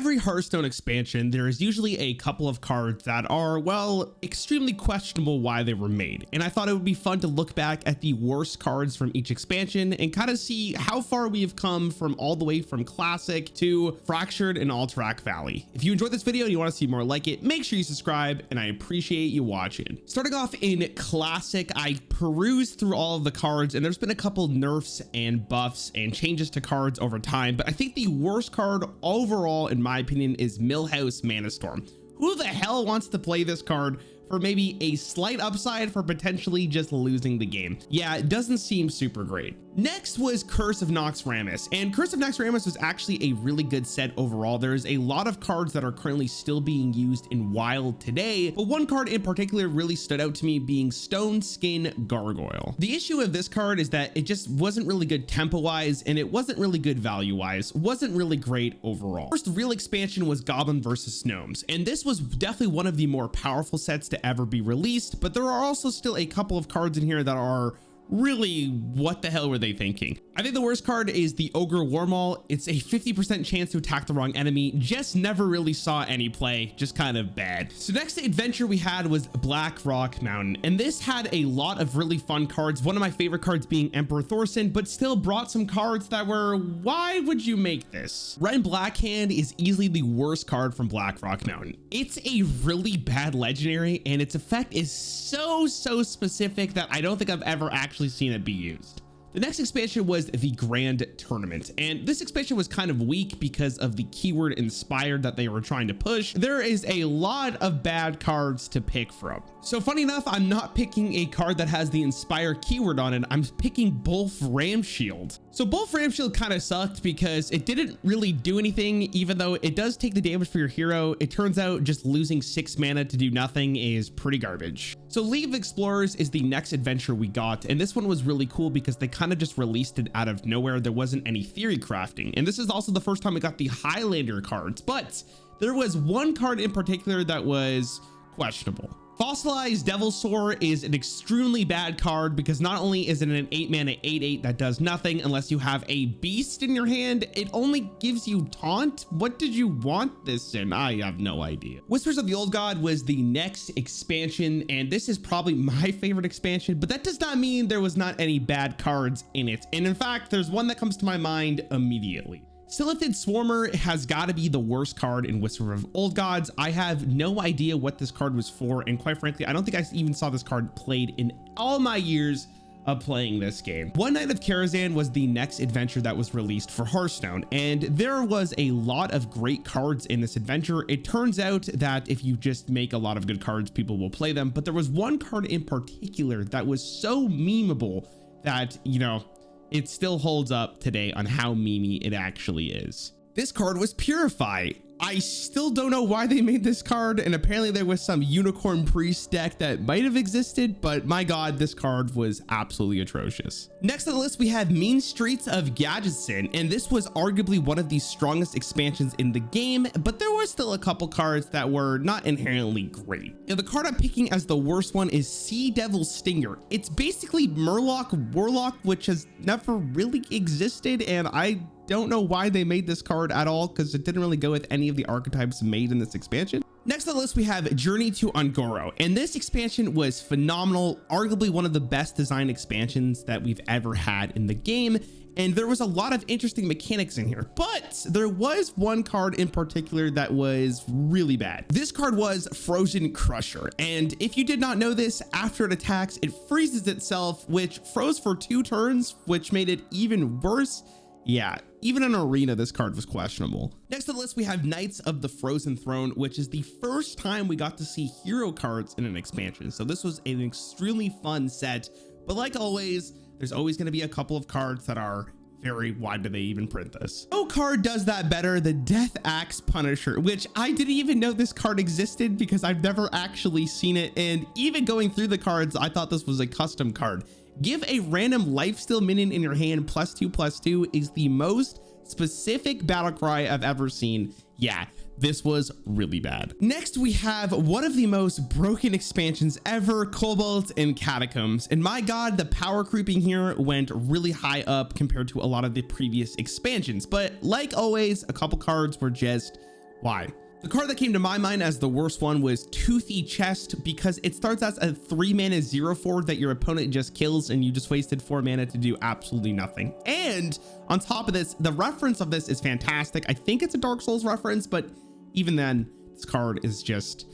every Hearthstone expansion, there is usually a couple of cards that are, well, extremely questionable why they were made. And I thought it would be fun to look back at the worst cards from each expansion and kind of see how far we have come from all the way from Classic to Fractured and Alterac Valley. If you enjoyed this video and you want to see more like it, make sure you subscribe, and I appreciate you watching. Starting off in Classic, I perused through all of the cards, and there's been a couple nerfs and buffs and changes to cards over time, but I think the worst card overall, in my opinion, is Millhouse Mana Storm. Who the hell wants to play this card for maybe a slight upside for potentially just losing the game? Yeah, it doesn't seem super great. Next was Curse of Naxxramas, and Curse of Naxxramas was actually a really good set overall. There's a lot of cards that are currently still being used in Wild today, but one card in particular really stood out to me, being Stone Skin Gargoyle. The issue of this card is that it just wasn't really good tempo wise, and it wasn't really good value wise, wasn't really great overall. First real expansion was Goblin versus Gnomes, and this was definitely one of the more powerful sets to ever be released, but there are also still a couple of cards in here that are really, what the hell were they thinking? I think the worst card is the Ogre Warmaul. It's a 50% chance to attack the wrong enemy. Just never really saw any play, just kind of bad. So next adventure we had was Blackrock Mountain, and this had a lot of really fun cards. One of my favorite cards being Emperor Thorson, but still brought some cards that were, why would you make this? Red Blackhand is easily the worst card from Blackrock Mountain. It's a really bad legendary, and its effect is so specific that I don't think I've ever actually seen it be used. The next expansion was the Grand Tournament, and this expansion was kind of weak because of the keyword inspired that they were trying to push. There is a lot of bad cards to pick from. So funny enough, I'm not picking a card that has the inspire keyword on it. I'm picking Bulf Ramshield. So Bulf Ramshield kind of sucked because it didn't really do anything, even though it does take the damage for your hero. It turns out just losing 6 mana to do nothing is pretty garbage. So League of Explorers is the next adventure we got, and this one was really cool because they kind of just released it out of nowhere. There wasn't any theory crafting, and this is also the first time we got the Highlander cards, but there was one card in particular that was questionable. Fossilized Devilsaur is an extremely bad card because not only is it an 8 mana 8/8 that does nothing unless you have a beast in your hand, it only gives you taunt. What did you want this in? I have no idea. Whispers of the Old God was the next expansion, and this is probably my favorite expansion, but that does not mean there was not any bad cards in it. And in fact, there's one that comes to my mind immediately. Silithid Swarmer has got to be the worst card in Whisper of Old Gods. I have no idea what this card was for, and quite frankly, I don't think I even saw this card played in all my years of playing this game. One Night of Karazhan was the next adventure that was released for Hearthstone, and there was a lot of great cards in this adventure. It turns out that if you just make a lot of good cards, people will play them, but there was one card in particular that was so memeable that, you know, it still holds up today on how memey it actually is. This card was Purify. I still don't know why they made this card, and apparently there was some Unicorn Priest deck that might have existed, but my god, this card was absolutely atrocious. Next on the list, we have Mean Streets of Gadgetzan, and this was arguably one of the strongest expansions in the game, but there were still a couple cards that were not inherently great. Now, the card I'm picking as the worst one is Sea Devil Stinger. It's basically Murloc Warlock, which has never really existed, and I don't know why they made this card at all because it didn't really go with any of the archetypes made in this expansion. Next on the list, we have Journey to Ungoro, and this expansion was phenomenal, arguably one of the best designed expansions that we've ever had in the game, and there was a lot of interesting mechanics in here, but there was one card in particular that was really bad. This card was Frozen Crusher, and if you did not know this, after it attacks, it freezes itself, which froze for 2 turns, which made it even worse. Yeah, even in Arena, this card was questionable. Next on the list, we have Knights of the Frozen Throne, which is the first time we got to see hero cards in an expansion. So this was an extremely fun set, but like always, there's always going to be a couple of cards that are very, why do they even print this? No card does that better, the Death Axe Punisher, which I didn't even know this card existed because I've never actually seen it. And even going through the cards, I thought this was a custom card. Give a random lifesteal minion in your hand +2/+2 is the most specific battle cry I've ever seen. Yeah, this was really bad. Next, we have one of the most broken expansions ever, Cobalts Catacombs. And my god, the power creeping here went really high up compared to a lot of the previous expansions. But like always, a couple cards were just Why? The card that came to my mind as the worst one was Toothy Chest, because it starts as a 3 mana 0/4 that your opponent just kills and you just wasted 4 mana to do absolutely nothing. And on top of this, the reference of this is fantastic. I think it's a Dark Souls reference, but even then, this card is just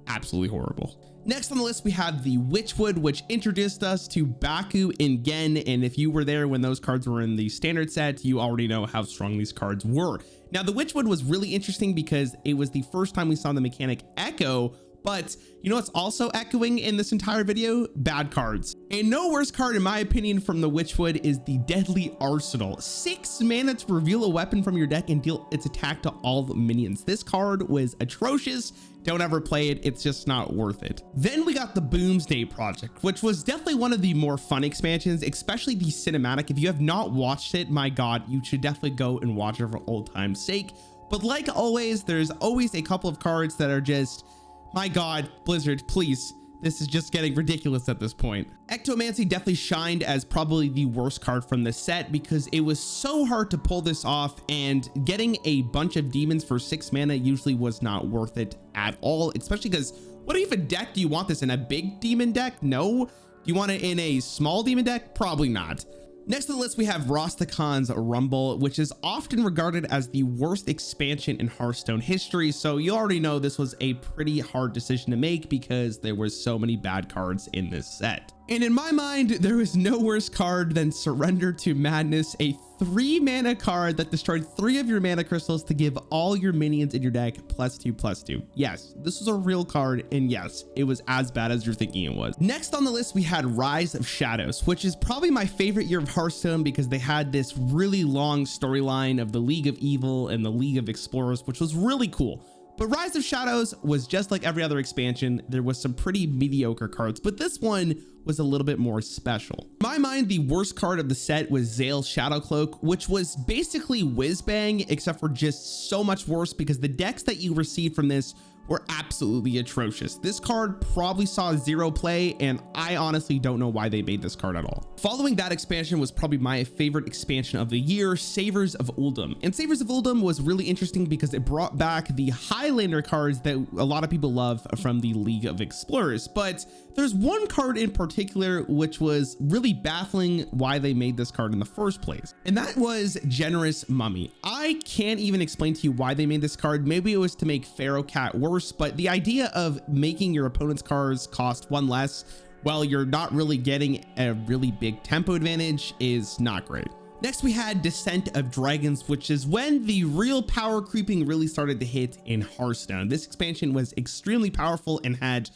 absolutely horrible. Next on the list, we have the Witchwood, which introduced us to Baku and Gen. And if you were there when those cards were in the standard set, you already know how strong these cards were. Now, the Witchwood was really interesting because it was the first time we saw the mechanic echo, but you know what's also echoing in this entire video? Bad cards. And no worse card, in my opinion, from the Witchwood is the Deadly Arsenal. 6 mana to reveal a weapon from your deck and deal its attack to all the minions. This card was atrocious. Don't ever play it. It's just not worth it. Then we got the Boomsday Project, which was definitely one of the more fun expansions, especially the cinematic. If you have not watched it, my God, you should definitely go and watch it for old time's sake. But like always, there's always a couple of cards that are just, my God, Blizzard, please. This is just getting ridiculous at this point. Ectomancy definitely shined as probably the worst card from the set because it was so hard to pull this off, and getting a bunch of demons for 6 mana usually was not worth it at all, especially because what even deck do you want this in? A big demon deck? No. Do you want it in a small demon deck? Probably not. Next on the list, we have Rastakhans Rumble, which is often regarded as the worst expansion in Hearthstone history. So you already know this was a pretty hard decision to make because there were so many bad cards in this set. And in my mind, there is no worse card than Surrender to Madness, a 3 mana card that destroyed 3 of your mana crystals to give all your minions in your deck +2/+2. Yes, this was a real card, and yes, it was as bad as you're thinking it was. Next on the list, we had Rise of Shadows, which is probably my favorite year of Hearthstone because they had this really long storyline of the League of Evil and the League of Explorers, which was really cool. But Rise of Shadows was just like every other expansion. There was some pretty mediocre cards, but this one was a little bit more special. In my mind, the worst card of the set was Zale's Shadowcloak, which was basically whiz-bang, except for just so much worse because the decks that you received from this were absolutely atrocious. This card probably saw 0 play, and I honestly don't know why they made this card at all. Following that expansion was probably my favorite expansion of the year, Savers of Uldum. And Savers of Uldum was really interesting because it brought back the Highlander cards that a lot of people love from the League of Explorers. But there's one card in particular which was really baffling why they made this card in the first place, and that was Generous Mummy. I can't even explain to you why they made this card. Maybe it was to make Pharaoh Cat worse, but the idea of making your opponent's cards cost 1 less while you're not really getting a really big tempo advantage is not great. Next, we had Descent of Dragons, which is when the real power creeping really started to hit in Hearthstone. This expansion was extremely powerful and had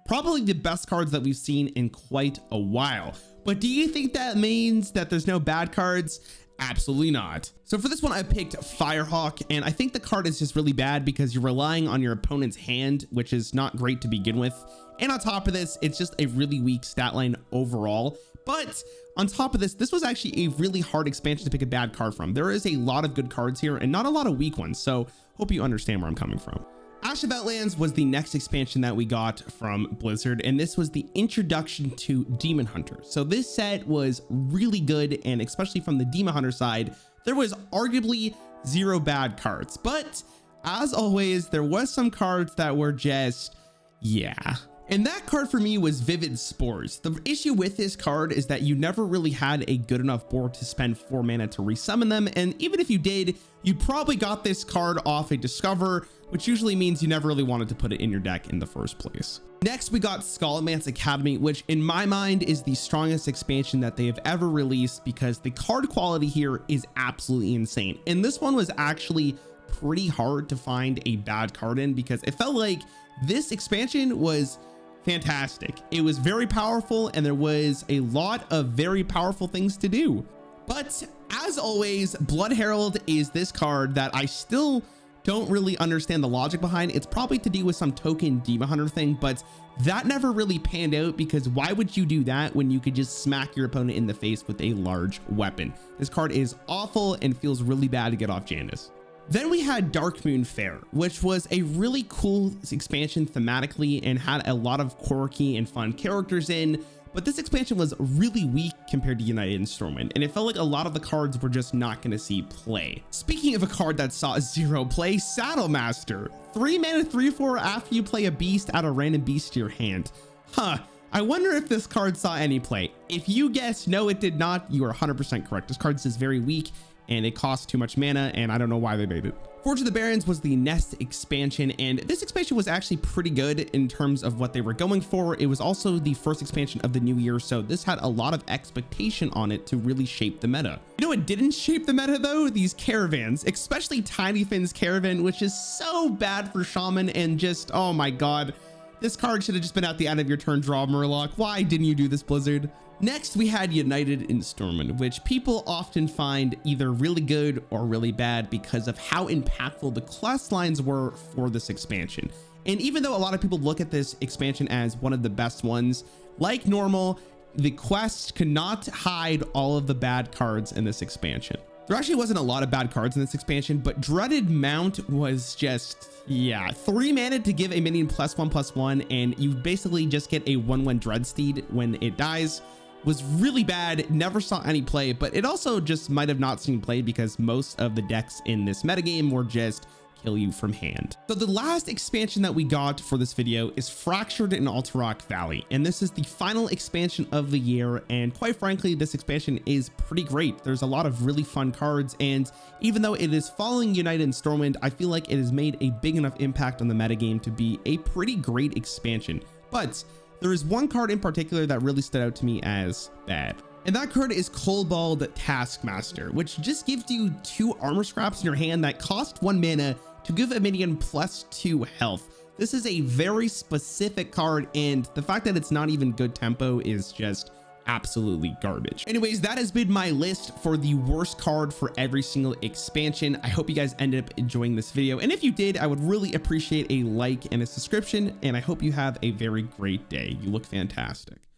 probably the best cards that we've seen in quite a while. But do you think that means that there's no bad cards? Absolutely not. So for this one, I picked Firehawk, and I think the card is just really bad because you're relying on your opponent's hand, which is not great to begin with. And on top of this, it's just a really weak stat line overall. But on top of this, this was actually a really hard expansion to pick a bad card from. There is a lot of good cards here and not a lot of weak ones. So hope you understand where I'm coming from. Ash of Outlands was the next expansion that we got from Blizzard, and this was the introduction to Demon Hunter. So this set was really good, and especially from the Demon Hunter side, there was arguably 0 bad cards. But as always, there was some cards that were just, yeah. And that card for me was Vivid Spores. The issue with this card is that you never really had a good enough board to spend 4 mana to resummon them. And even if you did, you probably got this card off a Discover, which usually means you never really wanted to put it in your deck in the first place. Next, we got Scalamans Academy, which in my mind is the strongest expansion that they have ever released because the card quality here is absolutely insane. And this one was actually pretty hard to find a bad card in because it felt like this expansion was fantastic. It was very powerful and there was a lot of very powerful things to do. But as always, Blood Herald is this card that I still don't really understand the logic behind. It's probably to do with some token Demon Hunter thing, but that never really panned out because why would you do that when you could just smack your opponent in the face with a large weapon? This card is awful and feels really bad to get off Jandice. Then we had Darkmoon Faire, which was a really cool expansion thematically and had a lot of quirky and fun characters in. but this expansion was really weak compared to United and Stormon, and it felt like a lot of the cards were just not going to see play. Speaking of a card that saw 0 play, Saddlemaster. 3 mana 3/4 after you play a beast, add a random beast to your hand. I wonder if this card saw any play. If you guessed no, it did not, you are 100% correct. This card is very weak and it costs too much mana, and I don't know why they made it. Forge of the Barons was the Nest expansion, and this expansion was actually pretty good in terms of what they were going for. It was also the first expansion of the new year, so this had a lot of expectation on it to really shape the meta. You know what didn't shape the meta though? These caravans, especially Tiny Finn's caravan, which is so bad for Shaman, and just, oh my god. This card should have just been at the end of your turn draw, Murloc. Why didn't you do this, Blizzard? Next, we had United and Stormon, which people often find either really good or really bad because of how impactful the quest lines were for this expansion. And even though a lot of people look at this expansion as one of the best ones, like normal, the quest could not hide all of the bad cards in this expansion. There actually wasn't a lot of bad cards in this expansion, but Dreaded Mount was just, yeah, 3 mana to give a minion +1/+1, and you basically just get a 1/1 Dreadsteed when it dies. Was really bad, never saw any play, but it also just might have not seen play because most of the decks in this metagame were just kill you from hand. So the last expansion that we got for this video is Fractured in Altarok Valley, and this is the final expansion of the year, and quite frankly this expansion is pretty great. There's a lot of really fun cards, and even though it is following United and Stormwind, I feel like it has made a big enough impact on the metagame to be a pretty great expansion. But there is one card in particular that really stood out to me as bad. And that card is Kobold Taskmaster, which just gives you 2 armor scraps in your hand that cost 1 mana to give a minion +2 health. This is a very specific card, and the fact that it's not even good tempo is just absolutely garbage. Anyways, that has been my list for the worst card for every single expansion. I hope you guys ended up enjoying this video, and if you did, I would really appreciate a like and a subscription, and I hope you have a very great day. You look fantastic.